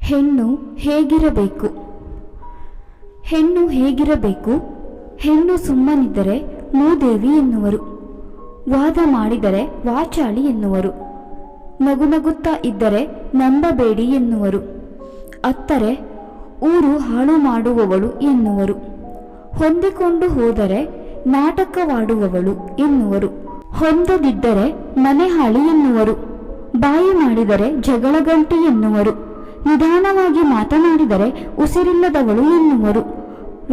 ಹೆಣ್ಣು ಹೇಗಿರಬೇಕು? ಹೆಣ್ಣು ಹೇಗಿರಬೇಕು? ಹೆಣ್ಣು ಸುಮ್ಮನಿದ್ದರೆ ಮೂದೇವಿ ಎನ್ನುವರು, ವಾದ ಮಾಡಿದರೆ ವಾಚಾಳಿ ಎನ್ನುವರು, ನಗುನಗುತ್ತಾ ಇದ್ದರೆ ನಂಬಬೇಡಿ ಎನ್ನುವರು, ಅತ್ತರೆ ಊರು ಹಾಳು ಮಾಡುವವಳು ಎನ್ನುವರು, ಹೊಂದಿಕೊಂಡು ಹೋದರೆ ನಾಟಕವಾಡುವವಳು ಎನ್ನುವರು, ಹೊಂದದಿದ್ದರೆ ಮನೆ ಹಾಳಿ ಎನ್ನುವರು, ಬಾಯಿ ಮಾಡಿದರೆ ಜಗಳಗಂಟಿ ಎನ್ನುವರು, ನಿಧಾನವಾಗಿ ಮಾತನಾಡಿದರೆ ಉಸಿರಿಲ್ಲದವಳು ಎನ್ನುವರು,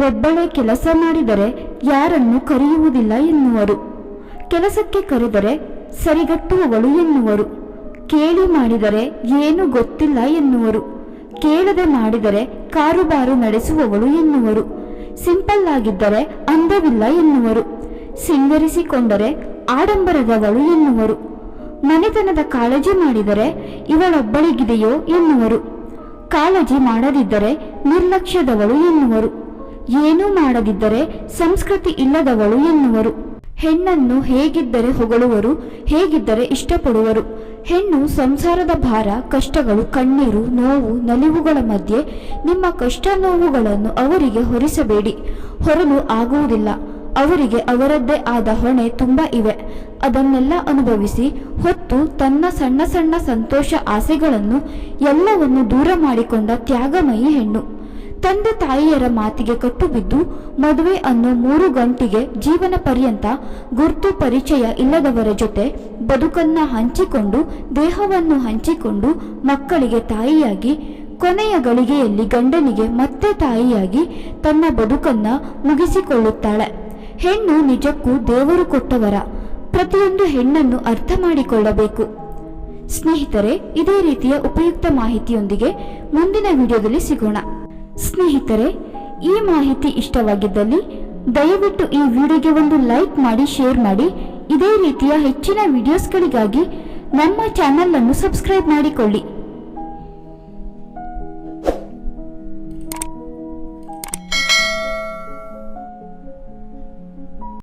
ಒಬ್ಬಳೇ ಕೆಲಸ ಮಾಡಿದರೆ ಯಾರನ್ನು ಕರೆಯುವುದಿಲ್ಲ ಎನ್ನುವರು, ಕೆಲಸಕ್ಕೆ ಕರೆದರೆ ಸರಿಗಟ್ಟುವವಳು ಎನ್ನುವರು, ಕೇಳಿ ಮಾಡಿದರೆ ಏನೂ ಗೊತ್ತಿಲ್ಲ ಎನ್ನುವರು, ಕೇಳದೆ ಮಾಡಿದರೆ ಕಾರುಬಾರು ನಡೆಸುವವಳು ಎನ್ನುವರು, ಸಿಂಪಲ್ ಆಗಿದ್ದರೆ ಅಂದವಿಲ್ಲ ಎನ್ನುವರು, ಸಿಂಗರಿಸಿಕೊಂಡರೆ ಆಡಂಬರದವಳು ಎನ್ನುವರು, ಮನೆತನದ ಕಾಳಜಿ ಮಾಡಿದರೆ ಇವಳೊಬ್ಬಳಿಗಿದೆಯೋ ಎನ್ನುವರು, ಕಾಳಜಿ ಮಾಡದಿದ್ದರೆ ನಿರ್ಲಕ್ಷ್ಯದವಳು ಎನ್ನುವರು, ಏನೂ ಮಾಡದಿದ್ದರೆ ಸಂಸ್ಕೃತಿ ಇಲ್ಲದವಳು ಎನ್ನುವರು. ಹೆಣ್ಣನ್ನು ಹೇಗಿದ್ದರೆ ಹೊಗಳುವರು, ಹೇಗಿದ್ದರೆ ಇಷ್ಟಪಡುವರು. ಹೆಣ್ಣು ಸಂಸಾರದ ಭಾರ, ಕಷ್ಟಗಳು, ಕಣ್ಣೀರು, ನೋವು, ನಲಿವುಗಳ ಮಧ್ಯೆ ನಿಮ್ಮ ಕಷ್ಟ ನೋವುಗಳನ್ನು ಅವರಿಗೆ ಹೊರಿಸಬೇಡಿ. ಹೊರಲು ಆಗುವುದಿಲ್ಲ. ಅವರಿಗೆ ಅವರದ್ದೇ ಆದ ಹೊಣೆ ತುಂಬ ಇವೆ. ಅದನ್ನೆಲ್ಲ ಅನುಭವಿಸಿ ಹೊತ್ತು ತನ್ನ ಸಣ್ಣ ಸಣ್ಣ ಸಂತೋಷ ಆಸೆಗಳನ್ನು ಎಲ್ಲವನ್ನು ದೂರ ಮಾಡಿಕೊಂಡ ತ್ಯಾಗಮಯಿ ಹೆಣ್ಣು. ತಂದೆ ತಾಯಿಯರ ಮಾತಿಗೆ ಕಟ್ಟುಬಿದ್ದು ಮದುವೆ ಅನ್ನೋ 3 ಗಂಟೆಗೆ ಜೀವನ ಪರ್ಯಂತ ಗುರ್ತು ಪರಿಚಯ ಇಲ್ಲದವರ ಜೊತೆ ಬದುಕನ್ನ ಹಂಚಿಕೊಂಡು, ದೇಹವನ್ನು ಹಂಚಿಕೊಂಡು, ಮಕ್ಕಳಿಗೆ ತಾಯಿಯಾಗಿ, ಕೊನೆಯ ಗಳಿಗೆಯಲ್ಲಿ ಗಂಡನಿಗೆ ಮತ್ತೆ ತಾಯಿಯಾಗಿ ತನ್ನ ಬದುಕನ್ನ ಮುಗಿಸಿಕೊಳ್ಳುತ್ತಾಳೆ. ಹೆಣ್ಣು ನಿಜಕ್ಕೂ ದೇವರು ಕೊಟ್ಟವರ. ಪ್ರತಿಯೊಂದು ಹೆಣ್ಣನ್ನು ಅರ್ಥ ಮಾಡಿಕೊಳ್ಳಬೇಕು. ಸ್ನೇಹಿತರೆ, ಇದೇ ರೀತಿಯ ಉಪಯುಕ್ತ ಮಾಹಿತಿಯೊಂದಿಗೆ ಮುಂದಿನ ವಿಡಿಯೋದಲ್ಲಿ ಸಿಗೋಣ. ಸ್ನೇಹಿತರೆ, ಈ ಮಾಹಿತಿ ಇಷ್ಟವಾಗಿದ್ದಲ್ಲಿ ದಯವಿಟ್ಟು ಈ ವಿಡಿಯೋಗೆ ಒಂದು ಲೈಕ್ ಮಾಡಿ, ಶೇರ್ ಮಾಡಿ. ಇದೇ ರೀತಿಯ ಹೆಚ್ಚಿನ ವಿಡಿಯೋಸ್ಗಳಿಗಾಗಿ ನಮ್ಮ ಚಾನೆಲ್ ಅನ್ನು ಸಬ್ಸ್ಕ್ರೈಬ್ ಮಾಡಿಕೊಳ್ಳಿ.